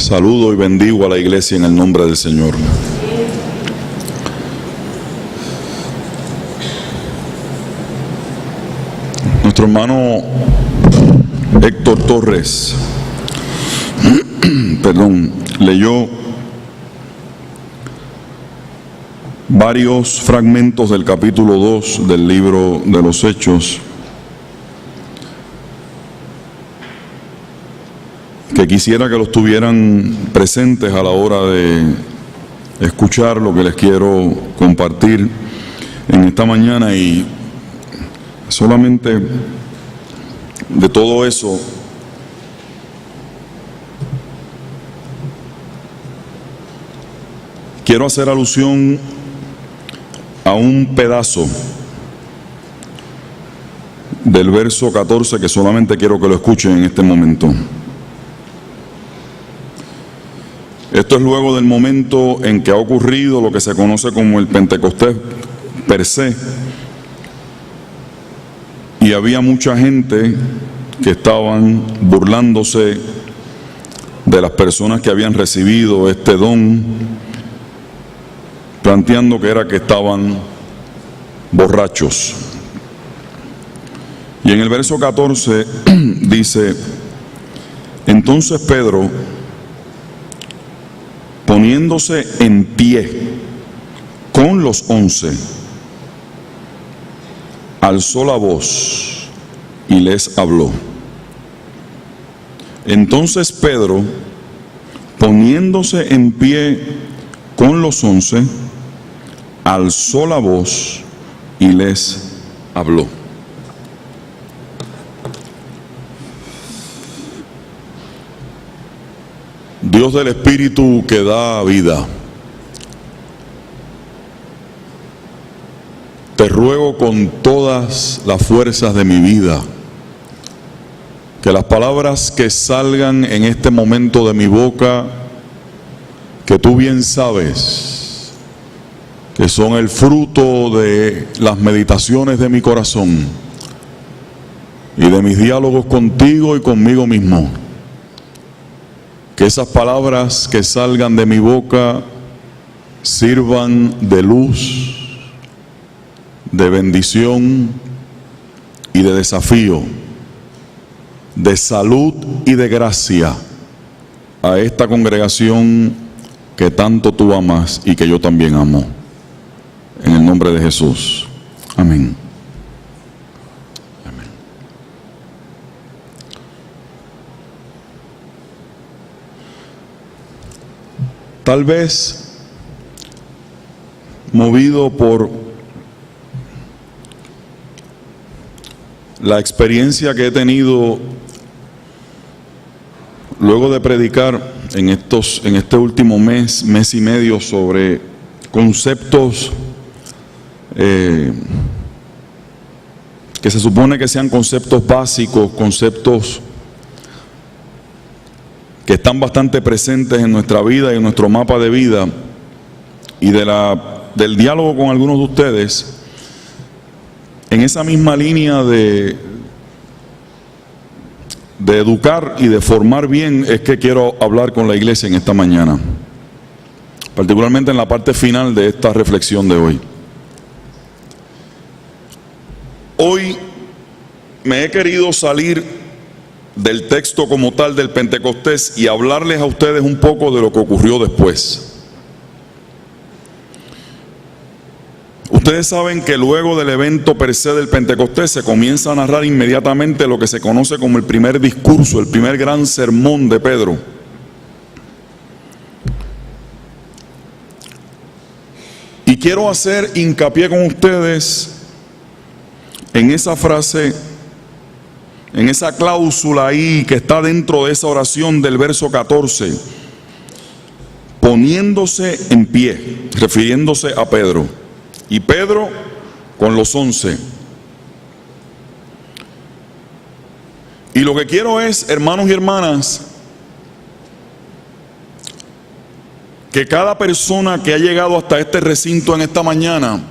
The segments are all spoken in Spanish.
Saludo y bendigo a la iglesia en el nombre del Señor. Nuestro hermano Héctor Torres, leyó varios fragmentos del capítulo 2 del libro de los Hechos, que quisiera que los tuvieran presentes a la hora de escuchar lo que les quiero compartir en esta mañana. Y solamente de todo eso quiero hacer alusión a un pedazo del verso 14 que solamente quiero que lo escuchen en este momento. Esto es luego del momento en que ha ocurrido lo que se conoce como el Pentecostés per se, y había mucha gente que estaban burlándose de las personas que habían recibido este don, planteando que era que estaban borrachos. Y en el verso 14 dice: entonces Pedro, poniéndose en pie con los 11, alzó la voz y les habló. Entonces Pedro, poniéndose en pie con los 11, alzó la voz y les habló. Dios del Espíritu que da vida, te ruego con todas las fuerzas de mi vida que las palabras que salgan en este momento de mi boca, que tú bien sabes que son el fruto de las meditaciones de mi corazón y de mis diálogos contigo y conmigo mismo, que esas palabras que salgan de mi boca sirvan de luz, de bendición y de desafío, de salud y de gracia a esta congregación que tanto tú amas y que yo también amo. En el nombre de Jesús. Amén. Amén. Tal vez movido por la experiencia que he tenido luego de predicar en este último mes y medio sobre conceptos que se supone que sean conceptos básicos, conceptos que están bastante presentes en nuestra vida y en nuestro mapa de vida, y del diálogo con algunos de ustedes, en esa misma línea de educar y de formar bien, es que quiero hablar con la iglesia en esta mañana, particularmente en la parte final de esta reflexión de hoy. Hoy me he querido salir del texto como tal del Pentecostés y hablarles a ustedes un poco de lo que ocurrió después. Ustedes saben que luego del evento per se del Pentecostés se comienza a narrar inmediatamente lo que se conoce como el primer discurso, el primer gran sermón de Pedro. Y quiero hacer hincapié con ustedes en esa frase, en esa cláusula ahí que está dentro de esa oración del verso 14, poniéndose en pie, refiriéndose a Pedro. Y Pedro con los 11. Y lo que quiero es, hermanos y hermanas, que cada persona que ha llegado hasta este recinto en esta mañana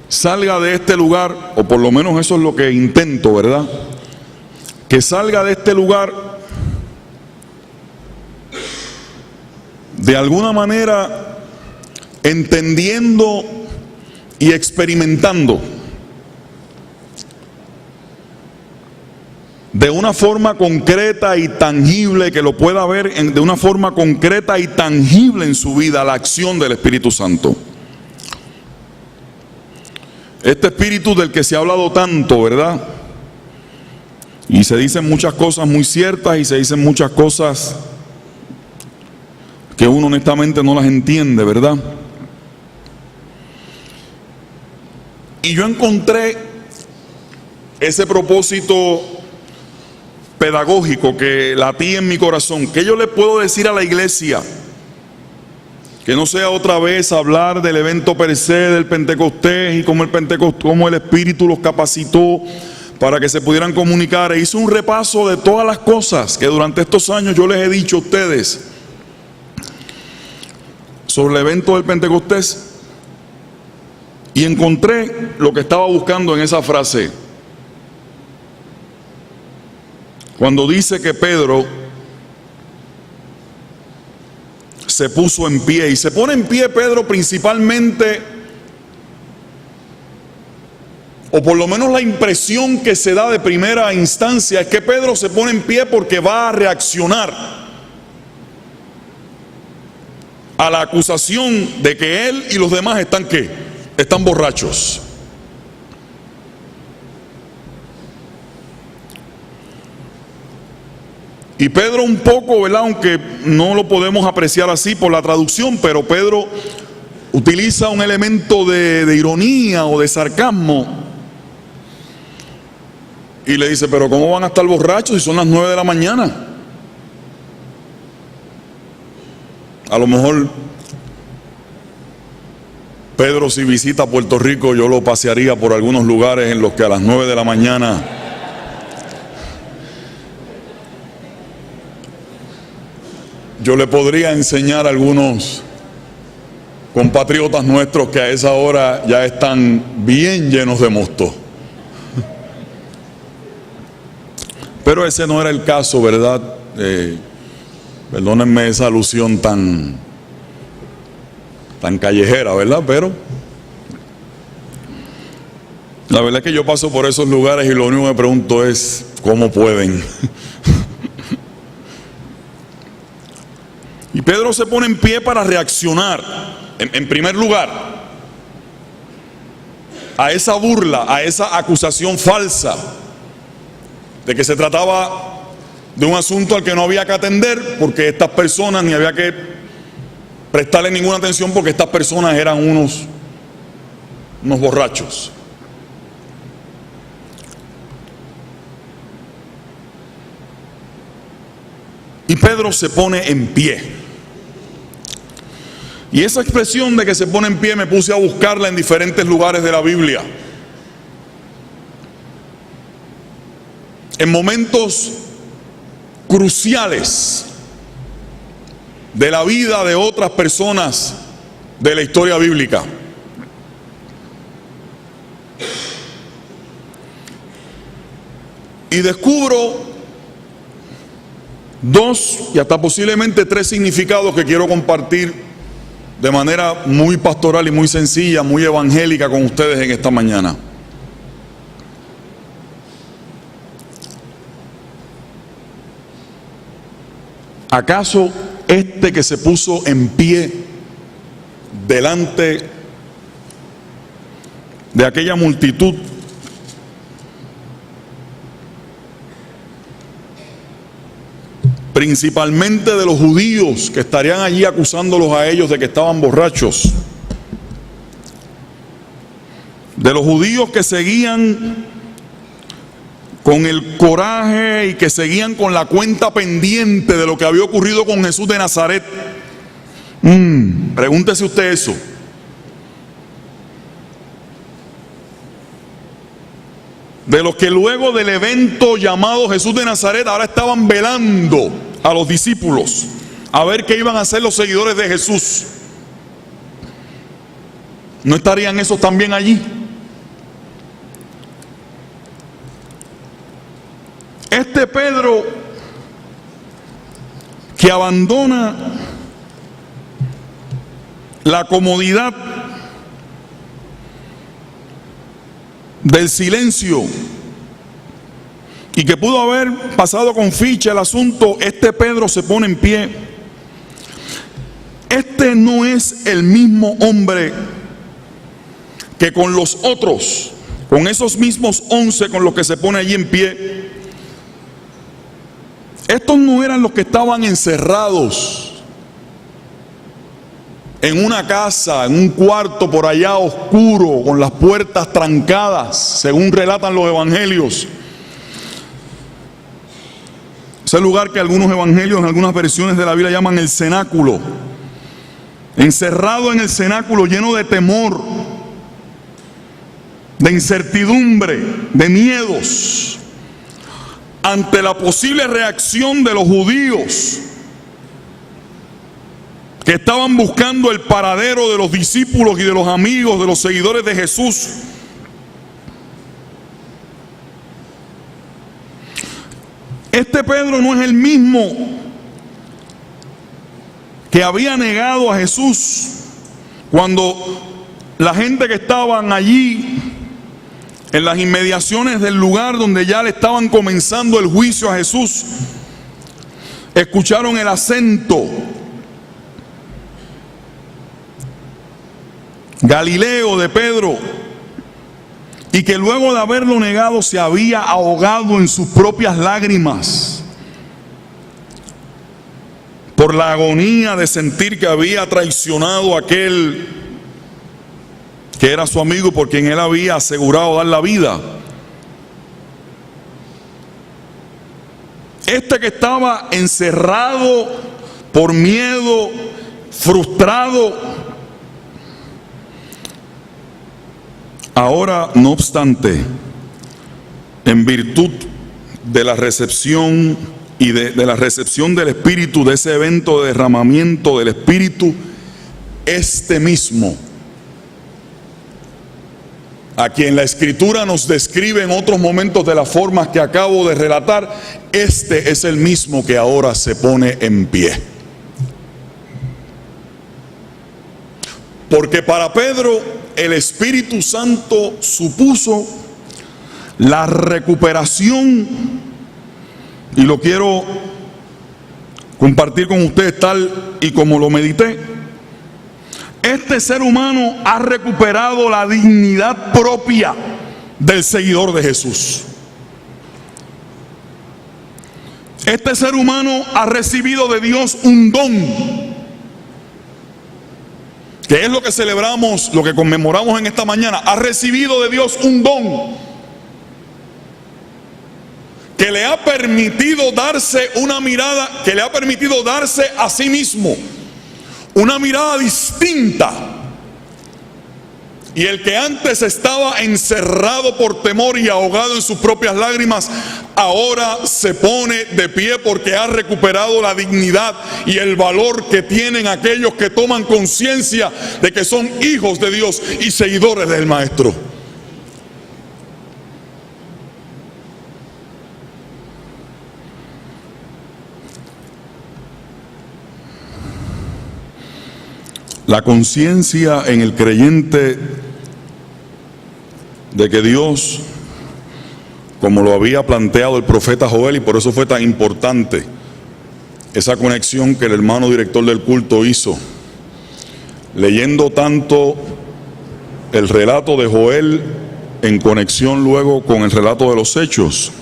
salga de este lugar, o por lo menos eso es lo que intento, ¿verdad? Que salga de este lugar de alguna manera entendiendo y experimentando de una forma concreta y tangible, que lo pueda ver de una forma concreta y tangible en su vida, la acción del Espíritu Santo. Este Espíritu del que se ha hablado tanto, ¿verdad? Y se dicen muchas cosas muy ciertas y se dicen muchas cosas que uno honestamente no las entiende, ¿verdad? Y yo encontré ese propósito pedagógico que latía en mi corazón. ¿Qué yo le puedo decir a la iglesia? Que no sea otra vez hablar del evento per se del Pentecostés y cómo el Espíritu los capacitó para que se pudieran comunicar. E hice un repaso de todas las cosas que durante estos años yo les he dicho a ustedes sobre el evento del Pentecostés, y encontré lo que estaba buscando en esa frase. Cuando dice que Pedro se puso en pie, y se pone en pie Pedro principalmente, o por lo menos la impresión que se da de primera instancia es que Pedro se pone en pie porque va a reaccionar a la acusación de que él y los demás están ¿qué? Están borrachos. Y Pedro un poco, ¿verdad? Aunque no lo podemos apreciar así por la traducción, pero Pedro utiliza un elemento de ironía o de sarcasmo y le dice: pero ¿cómo van a estar borrachos si son las 9 de la mañana? A lo mejor Pedro, si visita Puerto Rico, yo lo pasearía por algunos lugares en los que a las 9 de la mañana yo le podría enseñar a algunos compatriotas nuestros que a esa hora ya están bien llenos de mosto. Pero ese no era el caso, ¿verdad? Perdónenme esa alusión tan callejera, ¿verdad? Pero la verdad es que yo paso por esos lugares y lo único que me pregunto es ¿cómo pueden? Y Pedro se pone en pie para reaccionar, en primer lugar, a esa burla, a esa acusación falsa de que se trataba de un asunto al que no había que atender porque estas personas, ni había que prestarle ninguna atención porque estas personas eran unos borrachos. Y Pedro se pone en pie. Y esa expresión de que se pone en pie me puse a buscarla en diferentes lugares de la Biblia. En momentos cruciales de la vida de otras personas de la historia bíblica. Y descubro 2 y hasta posiblemente 3 significados que quiero compartir de manera muy pastoral y muy sencilla, muy evangélica con ustedes en esta mañana. ¿Acaso este que se puso en pie delante de aquella multitud principalmente de los judíos que estarían allí acusándolos a ellos de que estaban borrachos, de los judíos que seguían con el coraje y que seguían con la cuenta pendiente de lo que había ocurrido con Jesús de Nazaret? Pregúntese usted eso. De los que luego del evento llamado Jesús de Nazaret ahora estaban velando a los discípulos a ver qué iban a hacer los seguidores de Jesús. ¿No estarían esos también allí? Este Pedro que abandona la comodidad del silencio y que pudo haber pasado con ficha el asunto, Pedro se pone en pie. Este no es el mismo hombre que con los otros, con esos mismos 11 con los que se pone allí en pie. Estos no eran los que estaban encerrados en una casa, en un cuarto por allá oscuro, con las puertas trancadas, según relatan los evangelios. Ese lugar que algunos evangelios, en algunas versiones de la Biblia, llaman el cenáculo. Encerrado en el cenáculo, lleno de temor, de incertidumbre, de miedos, ante la posible reacción de los judíos que estaban buscando el paradero de los discípulos y de los amigos, de los seguidores de Jesús. Pedro no es el mismo que había negado a Jesús cuando la gente que estaban allí en las inmediaciones del lugar donde ya le estaban comenzando el juicio a Jesús, escucharon el acento galileo de Pedro, y que luego de haberlo negado se había ahogado en sus propias lágrimas por la agonía de sentir que había traicionado a aquel que era su amigo, por quien él había asegurado dar la vida. Que estaba encerrado por miedo, frustrado, ahora, no obstante, en virtud de la recepción y de la recepción del Espíritu, de ese evento de derramamiento del Espíritu, mismo, a quien la Escritura nos describe en otros momentos de las formas que acabo de relatar, es el mismo que ahora se pone en pie. Porque para Pedro el Espíritu Santo supuso la recuperación, y lo quiero compartir con ustedes tal y como lo medité. Este ser humano ha recuperado la dignidad propia del seguidor de Jesús. Este ser humano ha recibido de Dios un don, que es lo que celebramos, lo que conmemoramos en esta mañana. Ha recibido de Dios un don que le ha permitido darse una mirada, que le ha permitido darse a sí mismo una mirada distinta. Y el que antes estaba encerrado por temor y ahogado en sus propias lágrimas, ahora se pone de pie porque ha recuperado la dignidad y el valor que tienen aquellos que toman conciencia de que son hijos de Dios y seguidores del Maestro. La conciencia en el creyente de que Dios, como lo había planteado el profeta Joel, y por eso fue tan importante esa conexión que el hermano director del culto hizo, leyendo tanto el relato de Joel en conexión luego con el relato de los Hechos,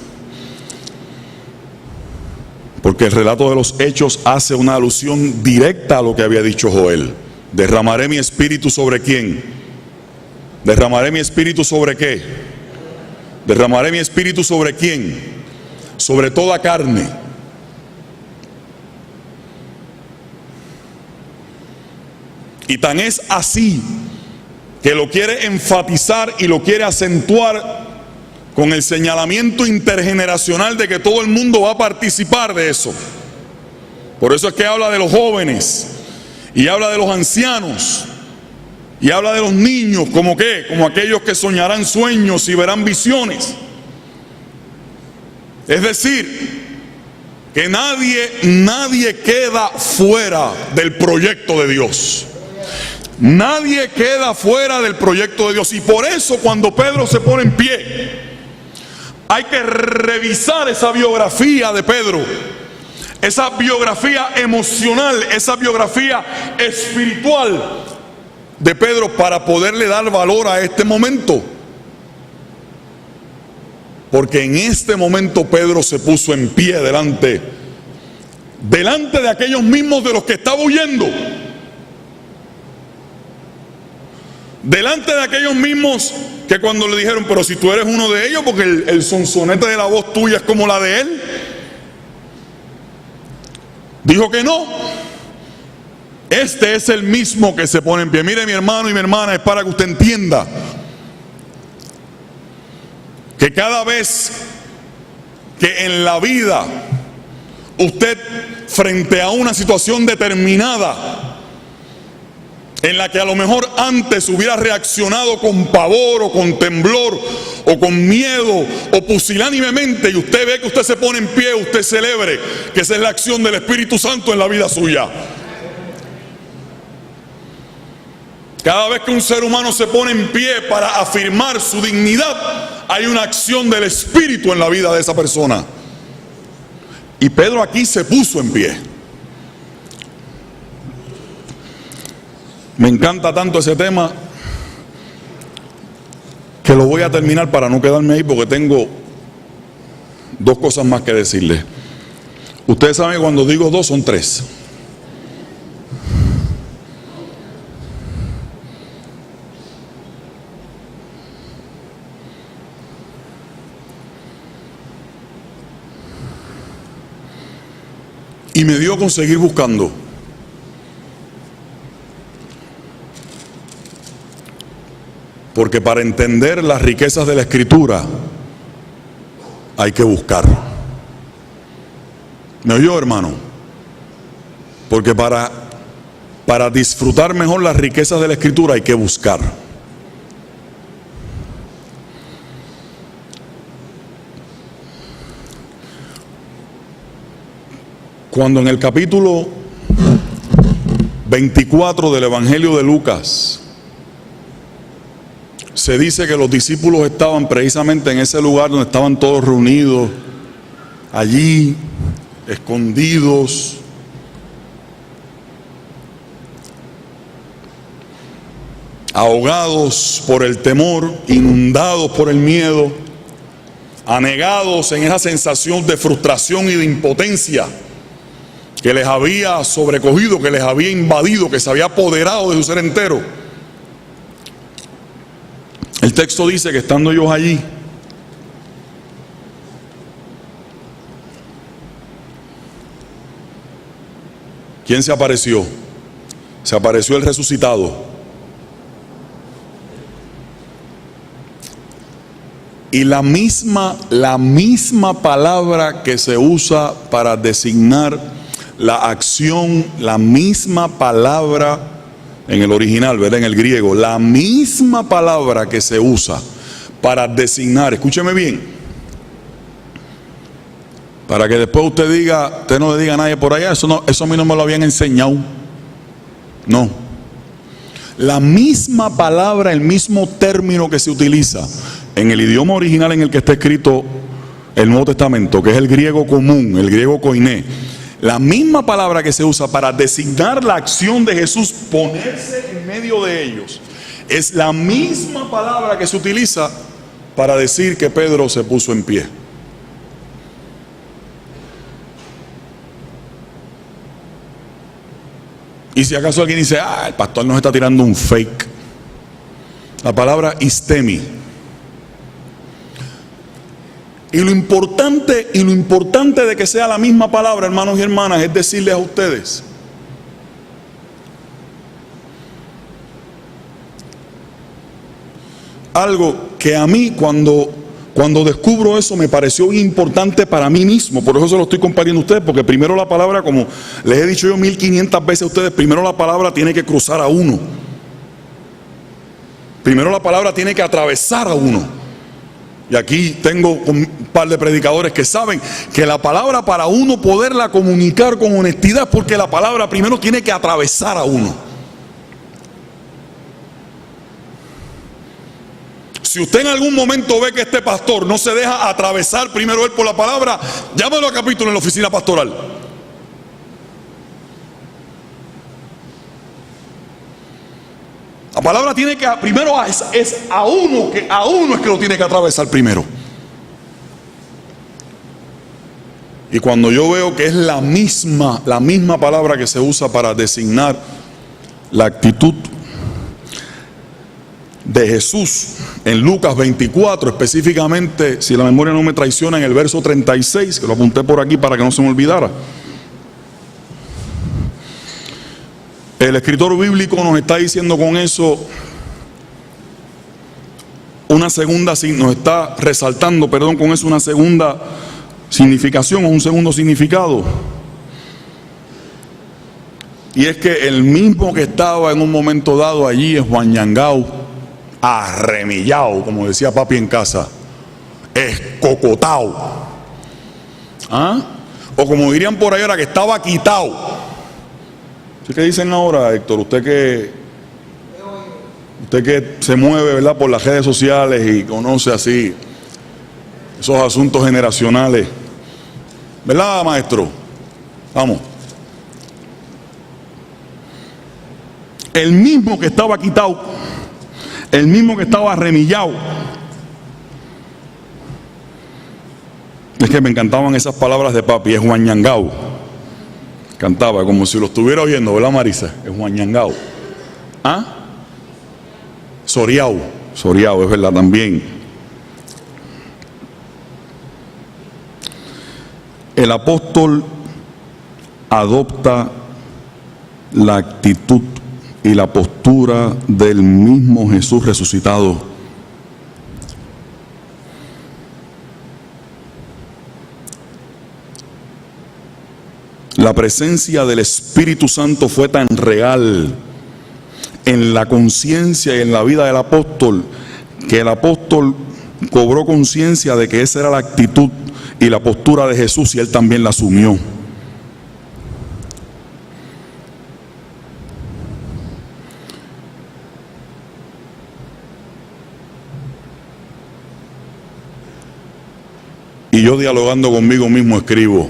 porque el relato de los Hechos hace una alusión directa a lo que había dicho Joel. Derramaré mi espíritu sobre quién. Derramaré mi espíritu sobre qué. Derramaré mi espíritu sobre quién. Sobre toda carne. Y tan es así que lo quiere enfatizar y lo quiere acentuar con el señalamiento intergeneracional de que todo el mundo va a participar de eso. Por eso es que habla de los jóvenes y habla de los ancianos y habla de los niños, como aquellos que soñarán sueños y verán visiones. Es decir, que nadie queda fuera del proyecto de Dios. Nadie queda fuera del proyecto de Dios. Y por eso cuando Pedro se pone en pie, hay que revisar esa biografía de Pedro, esa biografía emocional, esa biografía espiritual de Pedro, para poderle dar valor a este momento. Porque en este momento Pedro se puso en pie delante de aquellos mismos de los que estaba huyendo. Delante de aquellos mismos que cuando le dijeron, pero si tú eres uno de ellos, porque el sonsonete de la voz tuya es como la de él, dijo que no. Este es el mismo que se pone en pie. Mire, mi hermano y mi hermana, es para que usted entienda que cada vez que en la vida usted, frente a una situación determinada, en la que a lo mejor antes hubiera reaccionado con pavor o con temblor o con miedo o pusilánimemente, y usted ve que usted se pone en pie, usted celebre que esa es la acción del Espíritu Santo en la vida suya. Cada vez que un ser humano se pone en pie para afirmar su dignidad, hay una acción del Espíritu en la vida de esa persona. Y Pedro aquí se puso en pie. Me encanta tanto ese tema que lo voy a terminar para no quedarme ahí, porque tengo dos cosas más que decirles. Ustedes saben que cuando digo dos son tres. Y me dio con seguir buscando. Porque para entender las riquezas de la Escritura hay que buscar. ¿Me oyó, hermano? Porque para disfrutar mejor las riquezas de la Escritura hay que buscar. Cuando en el capítulo 24 del Evangelio de Lucas se dice que los discípulos estaban precisamente en ese lugar donde estaban todos reunidos, allí, escondidos, ahogados por el temor, inundados por el miedo, anegados en esa sensación de frustración y de impotencia que les había sobrecogido, que les había invadido, que se había apoderado de su ser entero. El texto dice que estando ellos allí, ¿quién se apareció? Se apareció el resucitado. Y la misma palabra que se usa para designar la acción, la misma palabra en el original, ¿verdad? En el griego, la misma palabra que se usa para designar, escúcheme bien, para que después usted no le diga a nadie por allá, eso a mí no me lo habían enseñado. No. La misma palabra, el mismo término que se utiliza en el idioma original en el que está escrito el Nuevo Testamento, que es el griego común, el griego koiné. La misma palabra que se usa para designar la acción de Jesús, ponerse en medio de ellos, es la misma palabra que se utiliza para decir que Pedro se puso en pie. Y si acaso alguien dice, el pastor nos está tirando un fake, la palabra istemi. Y lo importante de que sea la misma palabra, hermanos y hermanas, es decirles a ustedes algo que a mí cuando descubro eso me pareció importante para mí mismo. Por eso se lo estoy compartiendo a ustedes, porque primero la palabra, como les he dicho yo 1500 veces a ustedes, primero la palabra tiene que cruzar a uno. Primero la palabra tiene que atravesar a uno. Y aquí tengo un par de predicadores que saben que la palabra, para uno poderla comunicar con honestidad, porque la palabra primero tiene que atravesar a uno. Si usted en algún momento ve que este pastor no se deja atravesar primero él por la palabra, llámelo a capítulo en la oficina pastoral. La palabra tiene que, primero es a uno es que lo tiene que atravesar primero. Y cuando yo veo que es la misma palabra que se usa para designar la actitud de Jesús en Lucas 24, específicamente, si la memoria no me traiciona, en el verso 36, que lo apunté por aquí para que no se me olvidara. El escritor bíblico nos está diciendo con eso una segunda, nos está resaltando, perdón, con eso una segunda significación o un segundo significado. Y es que el mismo que estaba en un momento dado allí en Huañangao, arremillado, como decía papi en casa, escocotao, ¿ah? O como dirían por ahí ahora, que estaba quitado. ¿Qué dicen ahora, Héctor? Usted que se mueve, ¿verdad?, por las redes sociales y conoce así esos asuntos generacionales, ¿verdad, maestro? Vamos. El mismo que estaba quitado, el mismo que estaba remillado. Es que me encantaban esas palabras de papi, es Huañangao. Cantaba como si lo estuviera oyendo, ¿verdad, Marisa? Es Huañangao. ¿Ah? Soriao, es verdad también. El apóstol adopta la actitud y la postura del mismo Jesús resucitado. La presencia del Espíritu Santo fue tan real en la conciencia y en la vida del apóstol, que el apóstol cobró conciencia de que esa era la actitud y la postura de Jesús, y él también la asumió. Y yo, dialogando conmigo mismo, escribo: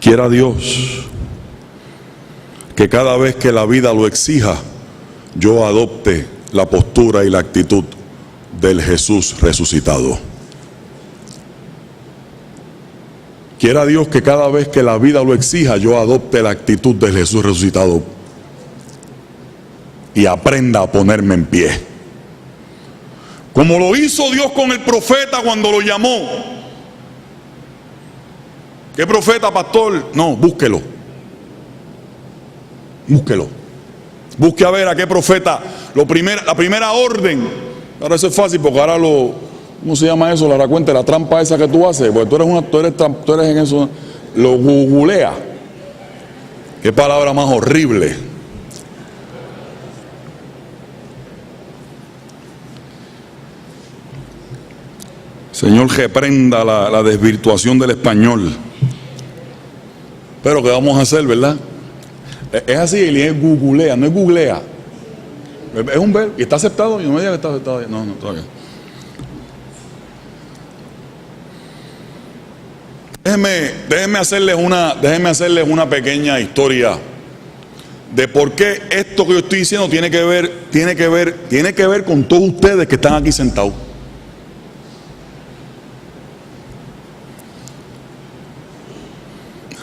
quiera Dios que cada vez que la vida lo exija, yo adopte la postura y la actitud del Jesús resucitado. Quiera Dios que cada vez que la vida lo exija, yo adopte la actitud del Jesús resucitado y aprenda a ponerme en pie, como lo hizo Dios con el profeta cuando lo llamó. ¿Qué profeta, pastor? No, búsquelo. Busque a ver a qué profeta. La primera orden. Ahora eso es fácil porque ahora ¿cómo se llama eso? La cuenta, la trampa esa que tú haces. Porque tú eres en eso. Lo googlea. Qué palabra más horrible. Señor, reprenda la desvirtuación del español. Pero ¿qué vamos a hacer, verdad? Es así, es googlea, no es googlea. Es un verbo y está aceptado. Y no me diga que está aceptado. No, todavía. Déjenme hacerles una pequeña historia de por qué esto que yo estoy diciendo tiene que ver con todos ustedes que están aquí sentados.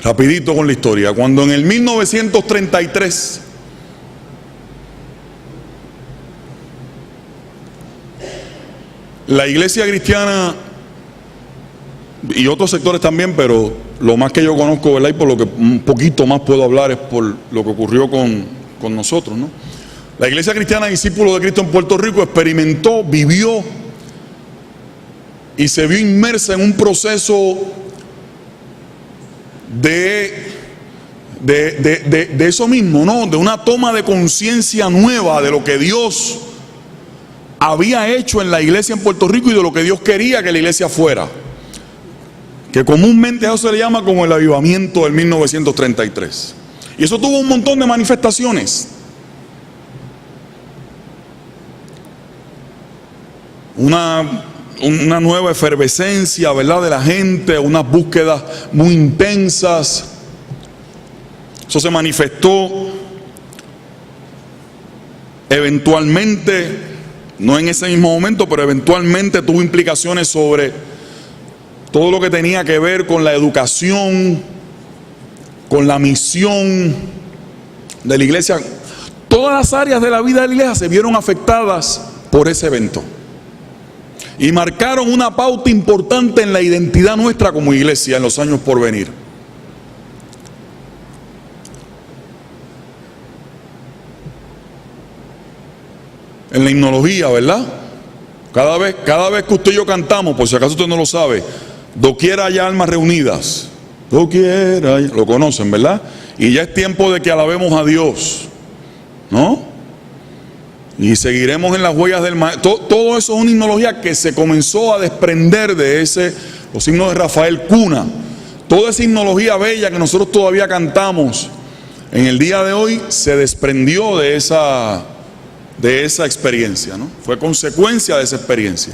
Rapidito con la historia. Cuando en el 1933 la iglesia cristiana y otros sectores también, pero lo más que yo conozco, ¿verdad?, y por lo que un poquito más puedo hablar, es por lo que ocurrió con nosotros, ¿no? La iglesia cristiana, discípulo de Cristo en Puerto Rico, experimentó, vivió y se vio inmersa en un proceso de eso mismo, ¿no? De una toma de conciencia nueva de lo que Dios había hecho en la iglesia en Puerto Rico y de lo que Dios quería que la iglesia fuera, que comúnmente a eso se le llama como el avivamiento del 1933. Y eso tuvo un montón de manifestaciones. una nueva efervescencia, ¿verdad?, de la gente, unas búsquedas muy intensas. Eso se manifestó eventualmente, no en ese mismo momento, pero eventualmente tuvo implicaciones sobre todo lo que tenía que ver con la educación, con la misión de la iglesia. Todas las áreas de la vida de la iglesia se vieron afectadas por ese evento y marcaron una pauta importante en la identidad nuestra como iglesia en los años por venir. En la himnología, ¿verdad? Cada vez que usted y yo cantamos, por si acaso usted no lo sabe, doquiera haya almas reunidas, doquiera, lo conocen, ¿verdad? Y ya es tiempo de que alabemos a Dios, ¿no? Y seguiremos en las huellas del maestro. Todo eso es una himnología que se comenzó a desprender de los himnos de Rafael Cuna. Toda esa himnología bella que nosotros todavía cantamos en el día de hoy se desprendió de esa experiencia, ¿no? Fue consecuencia de esa experiencia.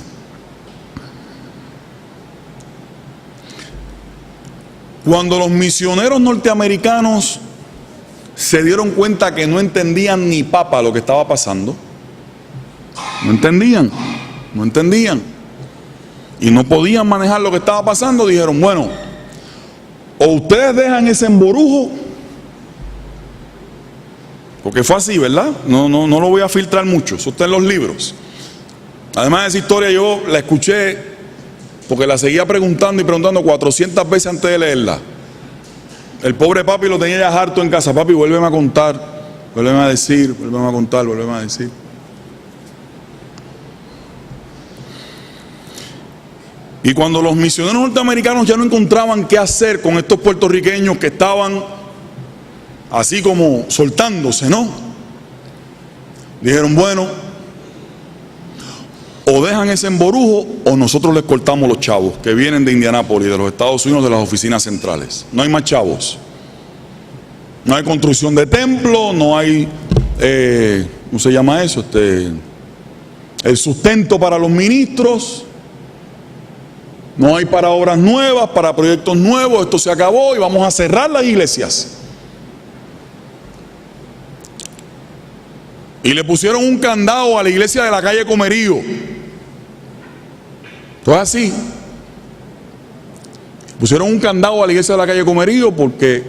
Cuando los misioneros norteamericanos se dieron cuenta que no entendían ni papa lo que estaba pasando, no entendían y no podían manejar lo que estaba pasando, dijeron, bueno, o ustedes dejan ese emborujo, porque fue así, ¿verdad? No lo voy a filtrar mucho, eso está en los libros. Además, esa historia yo la escuché porque la seguía preguntando y preguntando 400 veces antes de leerla. El pobre papi lo tenía ya harto en casa. Papi, vuélveme a contar, vuélveme a decir, vuélveme a contar, vuélveme a decir. Y cuando los misioneros norteamericanos ya no encontraban qué hacer con estos puertorriqueños que estaban así como soltándose, ¿no? Dijeron, bueno, o dejan ese emborujo o nosotros les cortamos los chavos que vienen de Indianápolis, de los Estados Unidos, de las oficinas centrales. No hay más chavos. No hay construcción de templo, no hay, ¿cómo se llama eso? El sustento para los ministros. No hay para obras nuevas, para proyectos nuevos. Esto se acabó y vamos a cerrar las iglesias. Y le pusieron un candado a la iglesia de la calle Comerío. Todo es así. Pusieron un candado a la iglesia de la calle Comerío porque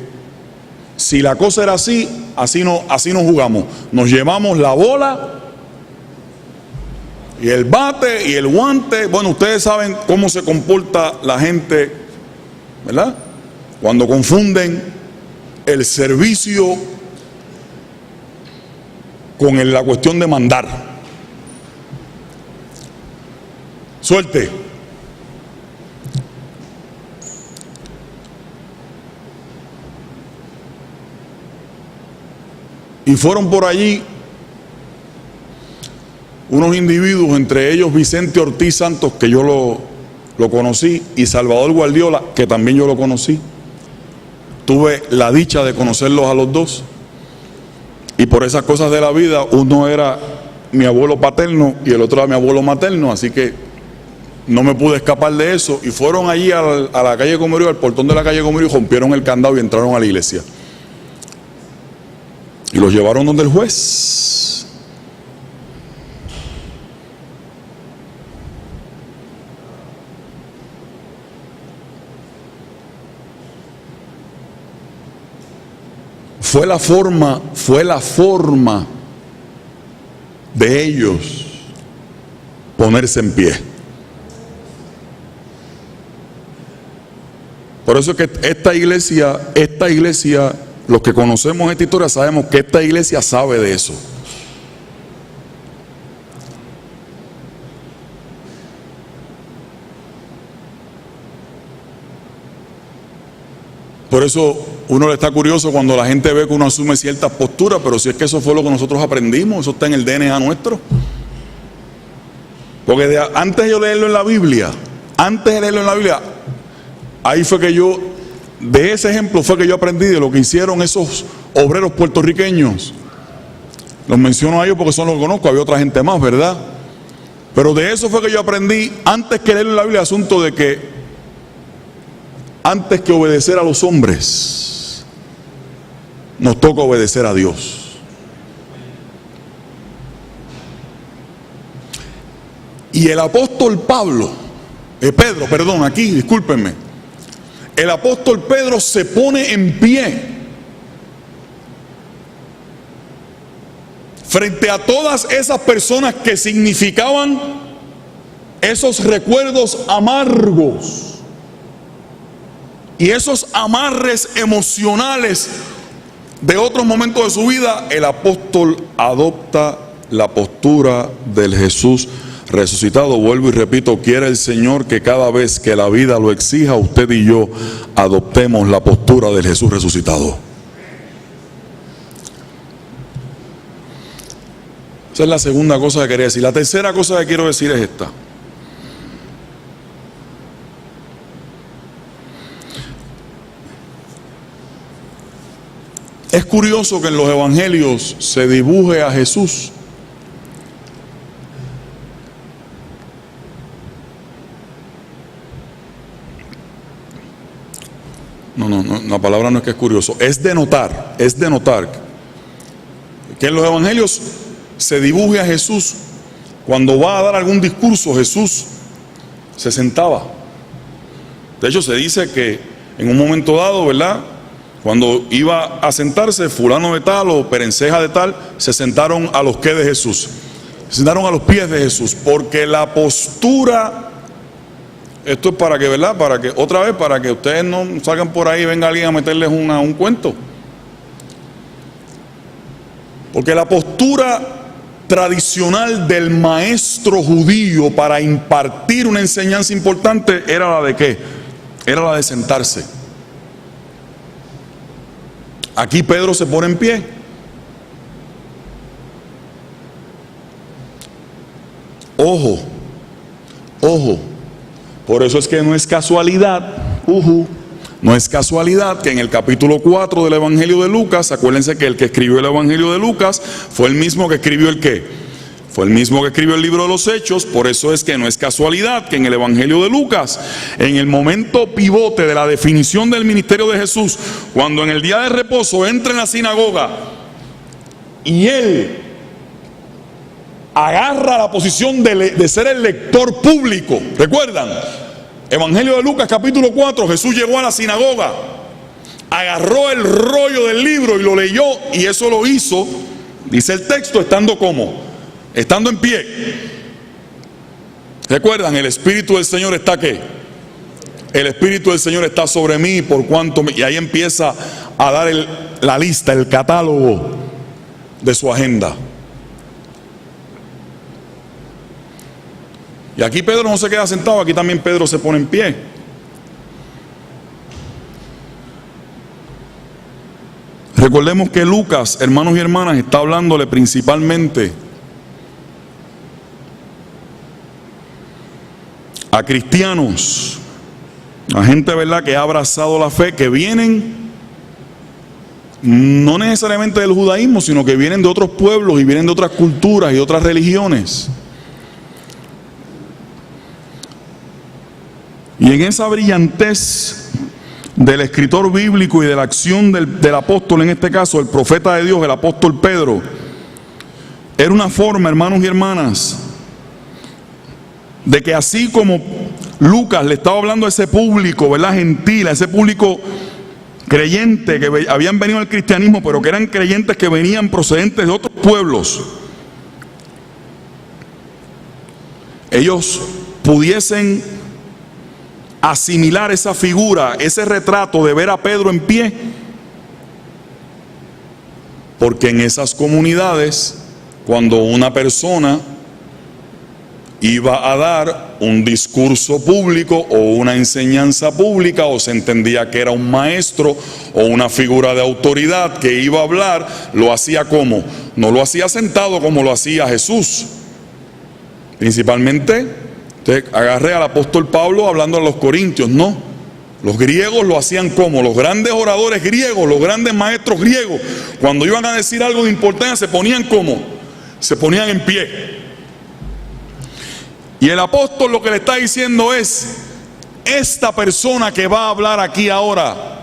si la cosa era así, así no jugamos. Nos llevamos la bola y el bate y el guante. Bueno, ustedes saben cómo se comporta la gente, ¿verdad? Cuando confunden el servicio con la cuestión de mandar. Suerte. Y fueron por allí unos individuos, entre ellos Vicente Ortiz Santos, que yo lo conocí, y Salvador Guardiola, que también yo lo conocí. Tuve la dicha de conocerlos a los dos. Y por esas cosas de la vida, uno era mi abuelo paterno y el otro era mi abuelo materno, así que no me pude escapar de eso. Y fueron allí a la calle Comerío, al portón de la calle Comerío, y rompieron el candado y entraron a la iglesia. Y los llevaron donde el juez. Fue la forma de ellos ponerse en pie. Por eso es que esta iglesia, los que conocemos esta historia sabemos que esta iglesia sabe de eso. Por eso uno le está curioso cuando la gente ve que uno asume ciertas posturas, pero si es que eso fue lo que nosotros aprendimos, eso está en el DNA nuestro. Porque antes de yo leerlo en la Biblia, ahí fue que yo, de ese ejemplo fue que yo aprendí de lo que hicieron esos obreros puertorriqueños. Los menciono a ellos porque son los que conozco, había otra gente más, ¿verdad? Pero de eso fue que yo aprendí, antes que leer en la Biblia, el asunto de que antes que obedecer a los hombres, nos toca obedecer a Dios. Y el apóstol Pedro, aquí, discúlpenme. El apóstol Pedro se pone en pie frente a todas esas personas que significaban esos recuerdos amargos y esos amarres emocionales de otros momentos de su vida. El apóstol adopta la postura del Jesús resucitado. Vuelvo y repito, quiere el Señor que cada vez que la vida lo exija, usted y yo adoptemos la postura del Jesús resucitado. Esa es la segunda cosa que quería decir. La tercera cosa que quiero decir es esta. Es curioso que en los evangelios se dibuje a Jesús la palabra no es que es curioso, es de notar que en los evangelios se dibuje a Jesús. Cuando va a dar algún discurso, Jesús se sentaba. De hecho, se dice que en un momento dado, ¿verdad?, cuando iba a sentarse, fulano de tal o perenceja de tal, se sentaron a los pies de Jesús. Se sentaron a los pies de Jesús, porque la postura, esto es para que, ¿verdad?, para que otra vez, para que ustedes no salgan por ahí y venga alguien a meterles un cuento. Porque la postura tradicional del maestro judío para impartir una enseñanza importante era la de ¿qué? Era la de sentarse. Aquí Pedro se pone en pie. Ojo. Por eso es que no es casualidad, no es casualidad que en el capítulo 4 del Evangelio de Lucas, acuérdense que el que escribió el Evangelio de Lucas fue el mismo que escribió el ¿qué? Fue el mismo que escribió el libro de los Hechos. Por eso es que no es casualidad que en el Evangelio de Lucas, en el momento pivote de la definición del ministerio de Jesús, cuando en el día de reposo entra en la sinagoga y él agarra la posición de ser el lector público. ¿Recuerdan? Evangelio de Lucas capítulo 4, Jesús llegó a la sinagoga, agarró el rollo del libro y lo leyó, y eso lo hizo, dice el texto, estando ¿cómo? Estando en pie. ¿Recuerdan? El Espíritu del Señor está ¿qué? El Espíritu del Señor está sobre mí, por cuanto y ahí empieza a dar la lista, el catálogo de su agenda. Y aquí Pedro no se queda sentado, aquí también Pedro se pone en pie. Recordemos que Lucas, hermanos y hermanas, está hablándole principalmente a cristianos, a gente, ¿verdad?, que ha abrazado la fe, que vienen no necesariamente del judaísmo, sino que vienen de otros pueblos y vienen de otras culturas y otras religiones. Y en esa brillantez del escritor bíblico y de la acción del apóstol, en este caso el profeta de Dios, el apóstol Pedro, era una forma, hermanos y hermanas, de que así como Lucas le estaba hablando a ese público, ¿verdad?, gentil, a ese público creyente que habían venido al cristianismo, pero que eran creyentes que venían procedentes de otros pueblos, ellos pudiesen asimilar esa figura, ese retrato de ver a Pedro en pie, porque en esas comunidades, cuando una persona iba a dar un discurso público o una enseñanza pública, o se entendía que era un maestro o una figura de autoridad que iba a hablar, lo hacía como, no lo hacía sentado como lo hacía Jesús. Principalmente agarré al apóstol Pablo hablando a los corintios, no. Los griegos lo hacían como, los grandes oradores griegos, los grandes maestros griegos, cuando iban a decir algo de importancia, se ponían como, se ponían en pie. Y el apóstol lo que le está diciendo es: esta persona que va a hablar aquí ahora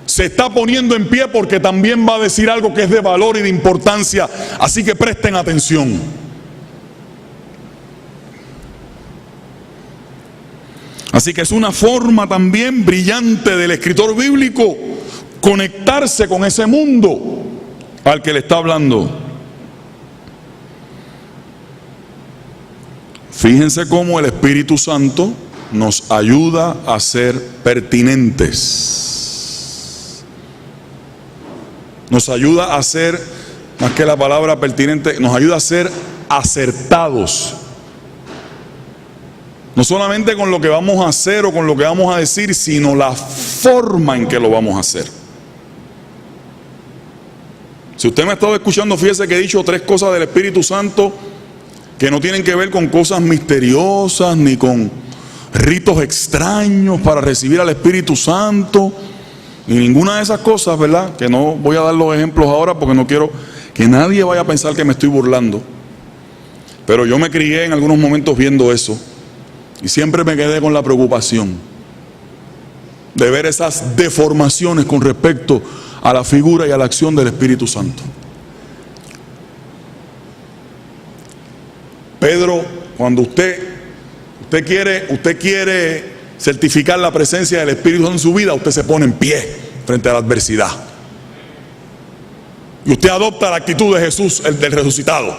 se está poniendo en pie porque también va a decir algo que es de valor y de importancia, así que presten atención. Así que es una forma también brillante del escritor bíblico conectarse con ese mundo al que le está hablando. Fíjense cómo el Espíritu Santo nos ayuda a ser pertinentes. Nos ayuda a ser, más que la palabra pertinente, nos ayuda a ser acertados. No solamente con lo que vamos a hacer o con lo que vamos a decir, sino la forma en que lo vamos a hacer. Si usted me ha estado escuchando, fíjese que he dicho 3 cosas del Espíritu Santo que no tienen que ver con cosas misteriosas ni con ritos extraños para recibir al Espíritu Santo, ni ninguna de esas cosas, ¿verdad? Que no voy a dar los ejemplos ahora porque no quiero que nadie vaya a pensar que me estoy burlando. Pero yo me crié en algunos momentos viendo eso y siempre me quedé con la preocupación de ver esas deformaciones con respecto a la figura y a la acción del Espíritu Santo. Pedro, cuando usted quiere certificar la presencia del Espíritu Santo en su vida, usted se pone en pie frente a la adversidad. Y usted adopta la actitud de Jesús, el del resucitado.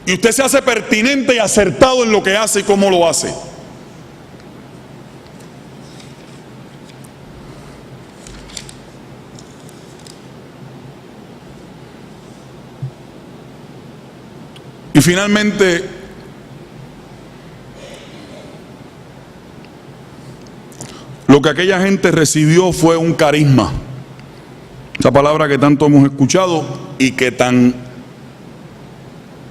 Y usted se hace pertinente y acertado en lo que hace y cómo lo hace. Y finalmente, lo que aquella gente recibió fue un carisma. Esa palabra que tanto hemos escuchado y que tan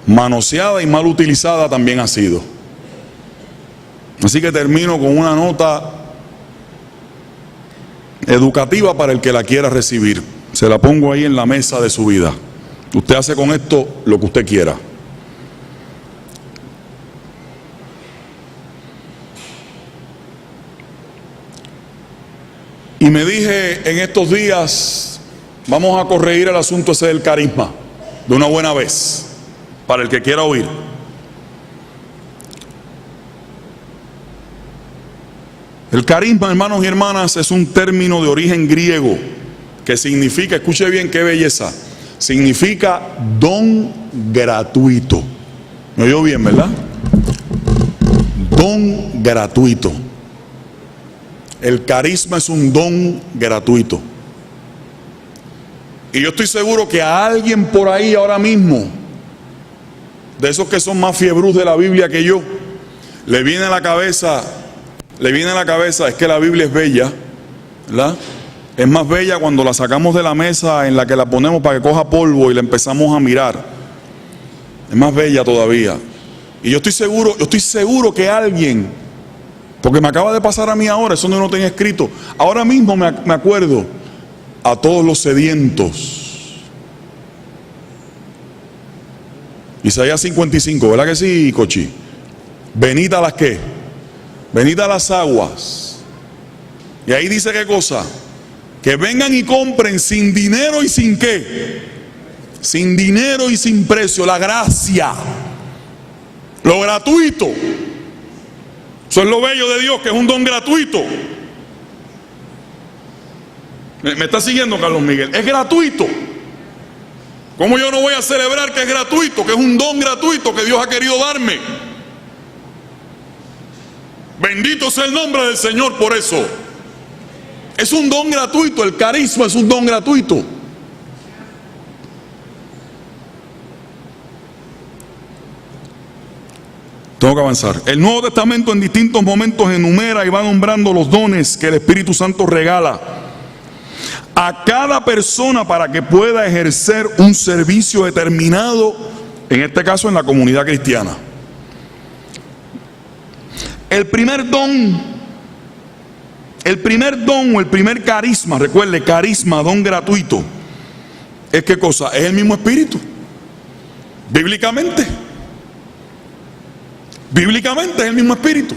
manoseada y mal utilizada también ha sido. Así que termino con una nota educativa para el que la quiera recibir. Se la pongo ahí en la mesa de su vida. Usted hace con esto lo que usted quiera. Y me dije en estos días, vamos a corregir el asunto ese del carisma de una buena vez, para el que quiera oír. El carisma, hermanos y hermanas, es un término de origen griego que significa, escuche bien qué belleza, significa don gratuito. ¿Me oyó bien, verdad? Don gratuito. El carisma es un don gratuito. Y yo estoy seguro que a alguien por ahí ahora mismo, de esos que son más fiebrus de la Biblia que yo, le viene a la cabeza, es que la Biblia es bella, ¿verdad? Es más bella cuando la sacamos de la mesa en la que la ponemos para que coja polvo y la empezamos a mirar. Es más bella todavía. Y yo estoy seguro que alguien, porque me acaba de pasar a mí ahora, eso no lo tenía escrito, ahora mismo me acuerdo, a todos los sedientos. Isaías 55, ¿verdad que sí, Cochi? Venid a las ¿qué? Venid a las aguas. Y ahí dice qué cosa, que vengan y compren sin dinero y sin qué, sin dinero y sin precio, la gracia, lo gratuito. Eso es lo bello de Dios, que es un don gratuito. ¿Me está siguiendo, Carlos Miguel? Es gratuito. ¿Cómo yo no voy a celebrar que es gratuito? Que es un don gratuito que Dios ha querido darme. Bendito sea el nombre del Señor por eso. Es un don gratuito, el carisma es un don gratuito. Tengo que avanzar. El Nuevo Testamento en distintos momentos enumera y va nombrando los dones que el Espíritu Santo regala a cada persona para que pueda ejercer un servicio determinado, en este caso en la comunidad cristiana. El primer don o el primer carisma, recuerde, carisma, don gratuito, ¿es qué cosa? Es el mismo Espíritu. Bíblicamente. Bíblicamente es el mismo Espíritu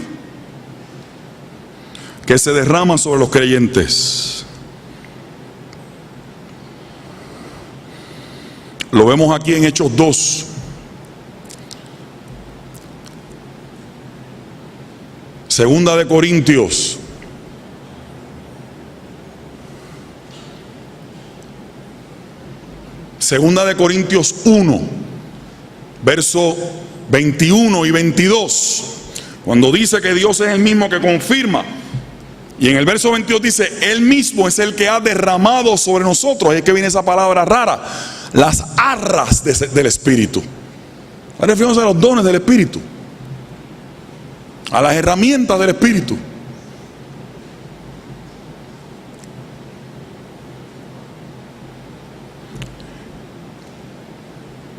que se derrama sobre los creyentes. Lo vemos aquí en Hechos 2. Segunda de Corintios. Segunda de Corintios 1, verso 21 y 22. Cuando dice que Dios es el mismo que confirma. Y en el verso 22 dice, Él mismo es el que ha derramado sobre nosotros. Ahí es que viene esa palabra rara. Las arras del Espíritu. Ahora referimos a los dones del Espíritu, a las herramientas del Espíritu.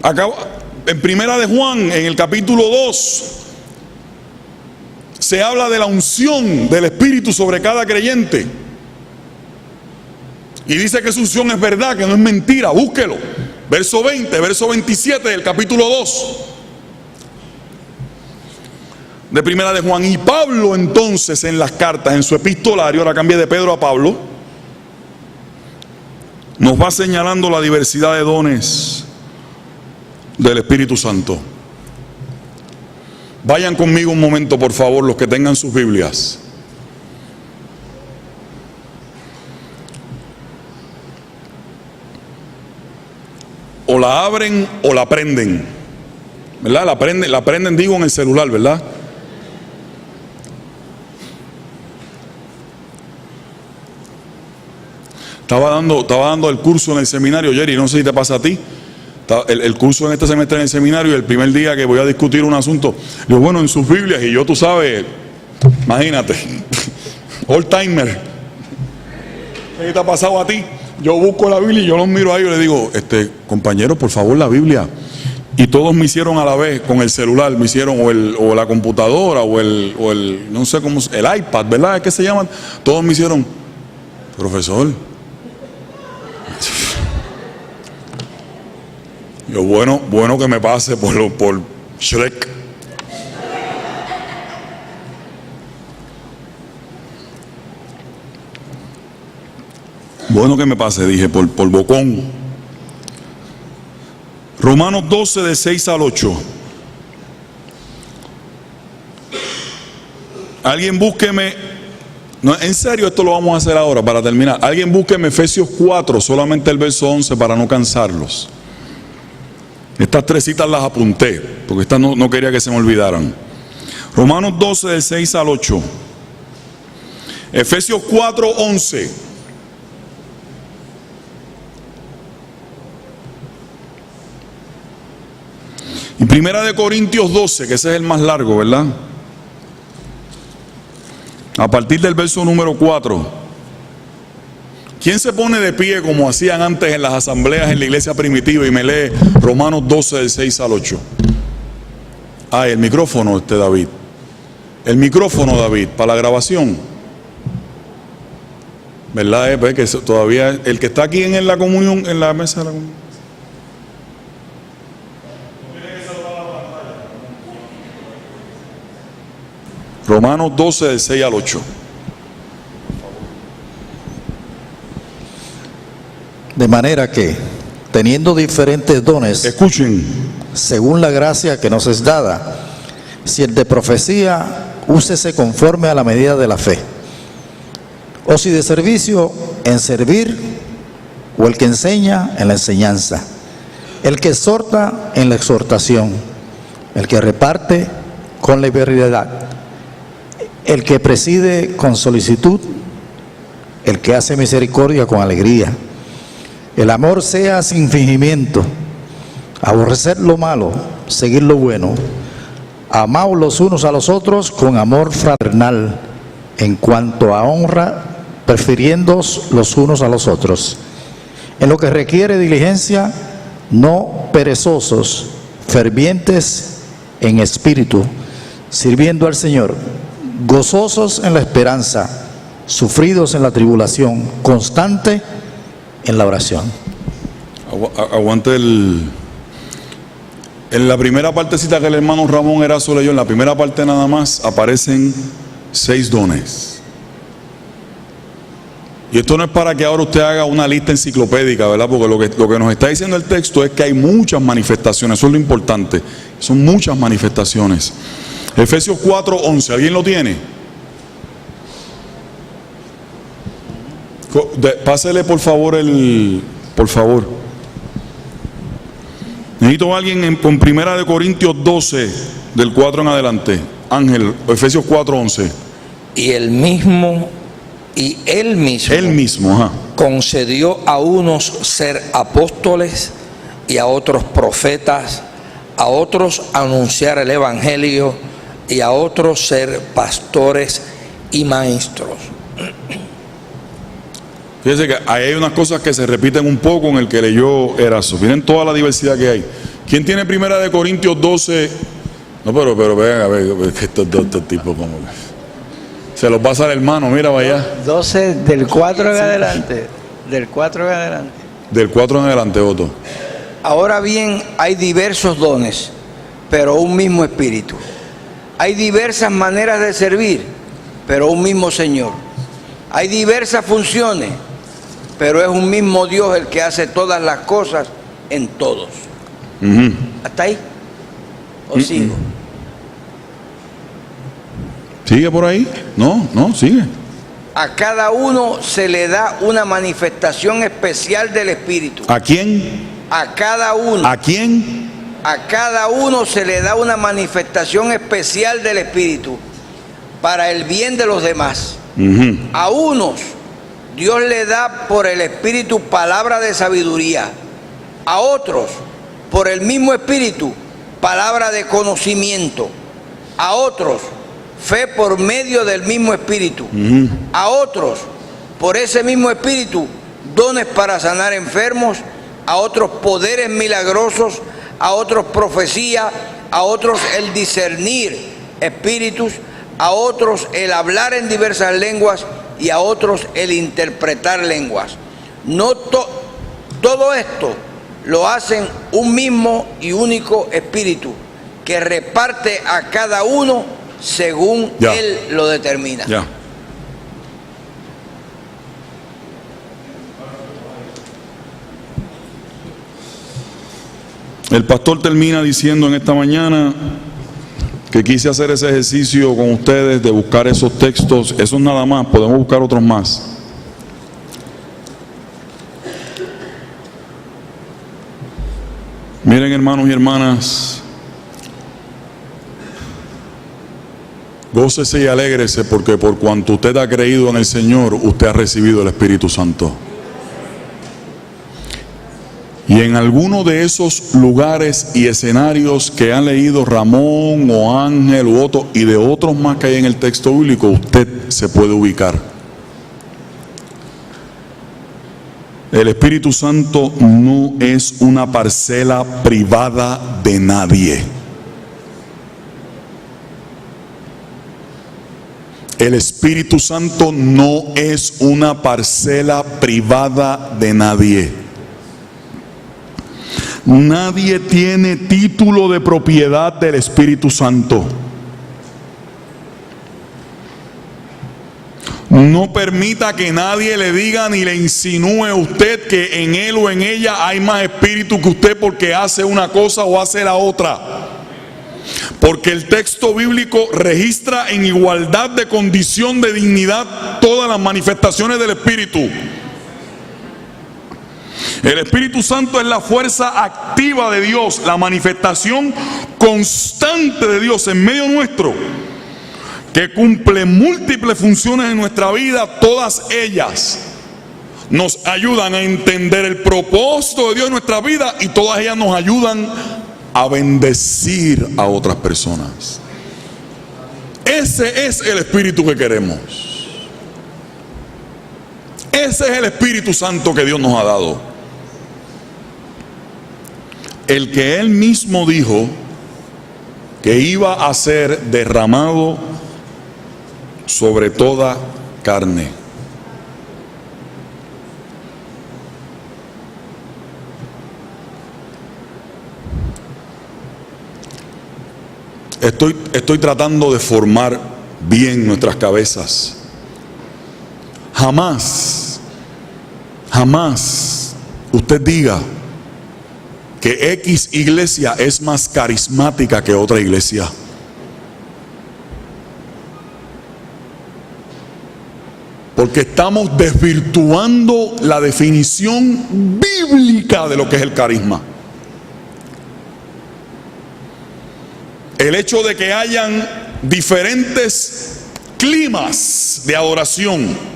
Acá en Primera de Juan, en el capítulo 2, se habla de la unción del Espíritu sobre cada creyente. Y dice que su unción es verdad, que no es mentira. Búsquelo. Verso 20, verso 27 del capítulo 2 de Primera de Juan. Y Pablo entonces en las cartas, en su epistolario, ahora cambié de Pedro a Pablo, nos va señalando la diversidad de dones del Espíritu Santo. Vayan conmigo un momento, por favor, los que tengan sus Biblias. O la abren o la prenden, ¿verdad? La prenden, digo, en el celular, ¿verdad? Estaba dando el curso en el seminario, Jerry, no sé si te pasa a ti. El curso en este semestre en el seminario, y el primer día que voy a discutir un asunto, digo, bueno, en sus Biblias, y yo, tú sabes, imagínate, all timer, ¿qué te ha pasado a ti? Yo busco la Biblia y yo los miro a ellos y les digo, compañero, por favor, la Biblia. Y todos me hicieron a la vez con el celular, me hicieron o la computadora o el no sé cómo, el iPad, ¿verdad? ¿Qué se llaman? Todos me hicieron, profesor. Yo, bueno que me pase por Shrek. Bueno que me pase, dije, por bocón. Romanos 12, de 6 al 8. Alguien búsqueme, no, en serio, esto lo vamos a hacer ahora para terminar. Alguien búsqueme Efesios 4, solamente el verso 11 para no cansarlos. Estas tres citas las apunté, porque estas no quería que se me olvidaran. Romanos 12, del 6 al 8. Efesios 4, 11. Y Primera de Corintios 12, que ese es el más largo, ¿verdad? A partir del verso número 4. ¿Quién se pone de pie como hacían antes en las asambleas en la iglesia primitiva y me lee Romanos 12, del 6 al 8? El micrófono, David. El micrófono, David, para la grabación. ¿Verdad? Pues que todavía el que está aquí en la comunión, en la mesa de la comunión. Romanos 12, del 6 al 8. De manera que, teniendo diferentes dones, escuchen, según la gracia que nos es dada, si el de profecía, úsese conforme a la medida de la fe, o si de servicio, en servir, o el que enseña, en la enseñanza, el que exhorta, en la exhortación, el que reparte, con liberalidad, el que preside, con solicitud, el que hace misericordia, con alegría. El amor sea sin fingimiento, aborrecer lo malo, seguir lo bueno, amaos los unos a los otros con amor fraternal, en cuanto a honra, prefiriéndoos los unos a los otros. En lo que requiere diligencia, no perezosos, fervientes en espíritu, sirviendo al Señor, gozosos en la esperanza, sufridos en la tribulación, constante en la oración. Aguante En la primera partecita que el hermano Ramón Erazo leyó, en la primera parte nada más, aparecen 6 dones. Y esto no es para que ahora usted haga una lista enciclopédica, ¿verdad? Porque lo que nos está diciendo el texto es que hay muchas manifestaciones, eso es lo importante. Son muchas manifestaciones. Efesios 4:11, ¿alguien lo tiene? Pásele por favor por favor. Necesito a alguien con 1 Corintios 12, del 4 en adelante. Ángel, Efesios 4:11. Y él mismo, ajá, concedió a unos ser apóstoles y a otros profetas, a otros anunciar el evangelio y a otros ser pastores y maestros. Fíjense que ahí hay unas cosas que se repiten un poco en el que leyó Erazo. Miren toda la diversidad que hay. ¿Quién tiene 1 Corintios 12? No, pero vean, a ver, que estos tipos como se los pasa al hermano, mira, vaya. 12 del 4 en adelante. Del 4 en adelante. Del 4 en adelante, Otto. Ahora bien, hay diversos dones, pero un mismo espíritu. Hay diversas maneras de servir, pero un mismo Señor. Hay diversas funciones, pero es un mismo Dios el que hace todas las cosas en todos. ¿Hasta ahí? ¿O sigo? ¿Sigue por ahí? No, sigue. A cada uno se le da una manifestación especial del Espíritu. ¿A quién? A cada uno. ¿A quién? A cada uno se le da una manifestación especial del Espíritu para el bien de los demás. A unos Dios le da por el Espíritu palabra de sabiduría, a otros por el mismo Espíritu palabra de conocimiento, a otros fe por medio del mismo Espíritu, a otros por ese mismo Espíritu dones para sanar enfermos, a otros poderes milagrosos, a otros profecía, a otros el discernir espíritus, a otros el hablar en diversas lenguas y a otros el interpretar lenguas. Todo esto lo hacen un mismo y único espíritu que reparte a cada uno según Él lo determina. Ya. El pastor termina diciendo en esta mañana que quise hacer ese ejercicio con ustedes de buscar esos textos. Eso es nada más, podemos buscar otros más. Miren, hermanos y hermanas, gócese y alégrese porque por cuanto usted ha creído en el Señor, usted ha recibido el Espíritu Santo. Y en alguno de esos lugares y escenarios que han leído Ramón o Ángel u otro, y de otros más que hay en el texto bíblico, usted se puede ubicar. El Espíritu Santo no es una parcela privada de nadie. El Espíritu Santo no es una parcela privada de nadie. Nadie tiene título de propiedad del Espíritu Santo. No permita que nadie le diga ni le insinúe a usted que en él o en ella hay más espíritu que usted porque hace una cosa o hace la otra. Porque el texto bíblico registra en igualdad de condición de dignidad todas las manifestaciones del Espíritu. El Espíritu Santo es la fuerza activa de Dios, la manifestación constante de Dios en medio nuestro, que cumple múltiples funciones en nuestra vida. Todas ellas nos ayudan a entender el propósito de Dios en nuestra vida y todas ellas nos ayudan a bendecir a otras personas. Ese es el Espíritu que queremos. Ese es el Espíritu Santo que Dios nos ha dado. El que Él mismo dijo que iba a ser derramado sobre toda carne. estoy tratando de formar bien nuestras cabezas. Jamás usted diga que X iglesia es más carismática que otra iglesia. Porque estamos desvirtuando la definición bíblica de lo que es el carisma. El hecho de que hayan diferentes climas de adoración.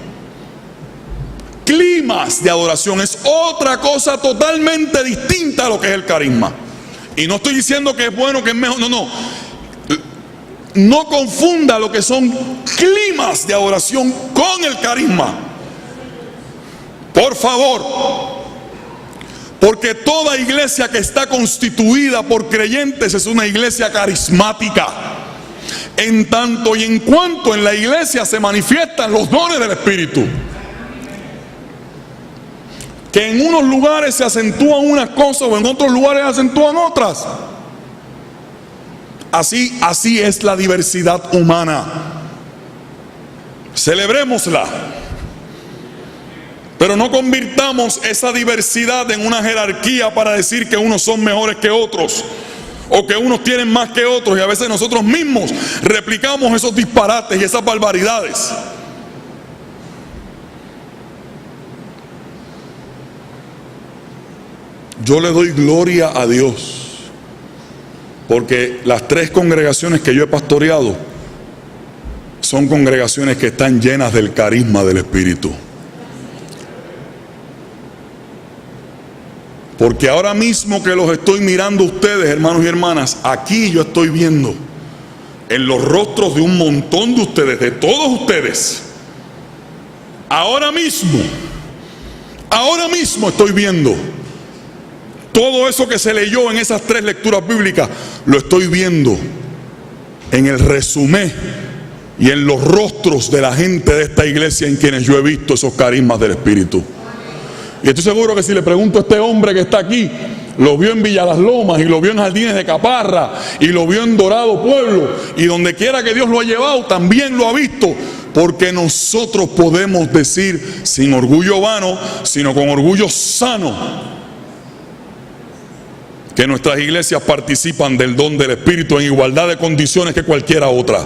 Climas de adoración es otra cosa totalmente distinta a lo que es el carisma. Y no estoy diciendo que es bueno, que es mejor, no. No confunda lo que son climas de adoración con el carisma. Por favor. Porque toda iglesia que está constituida por creyentes es una iglesia carismática. En tanto y en cuanto en la iglesia se manifiestan los dones del Espíritu. Que en unos lugares se acentúan unas cosas o en otros lugares se acentúan otras. Así es la diversidad humana. Celebrémosla. Pero no convirtamos esa diversidad en una jerarquía para decir que unos son mejores que otros o que unos tienen más que otros, y a veces nosotros mismos replicamos esos disparates y esas barbaridades. Yo le doy gloria a Dios porque las 3 congregaciones que yo he pastoreado son congregaciones que están llenas del carisma del Espíritu. Porque ahora mismo que los estoy mirando a ustedes, hermanos y hermanas, aquí yo estoy viendo en los rostros de un montón de ustedes, de todos ustedes, ahora mismo estoy viendo todo eso que se leyó en esas 3 lecturas bíblicas, lo estoy viendo en el resumen y en los rostros de la gente de esta iglesia en quienes yo he visto esos carismas del Espíritu. Y estoy seguro que si le pregunto a este hombre que está aquí, lo vio en Villa Las Lomas y lo vio en Jardines de Caparra y lo vio en Dorado Pueblo y donde quiera que Dios lo ha llevado, también lo ha visto. Porque nosotros podemos decir sin orgullo vano, sino con orgullo sano, que nuestras iglesias participan del don del Espíritu en igualdad de condiciones que cualquiera otra.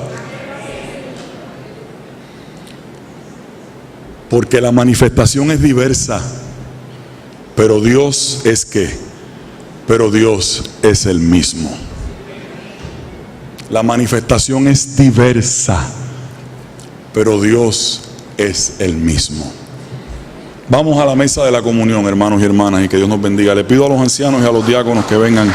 Porque la manifestación es diversa, pero Dios es ¿qué? Pero Dios es el mismo. La manifestación es diversa, pero Dios es el mismo. Vamos a la mesa de la comunión, hermanos y hermanas, y que Dios nos bendiga. Le pido a los ancianos y a los diáconos que vengan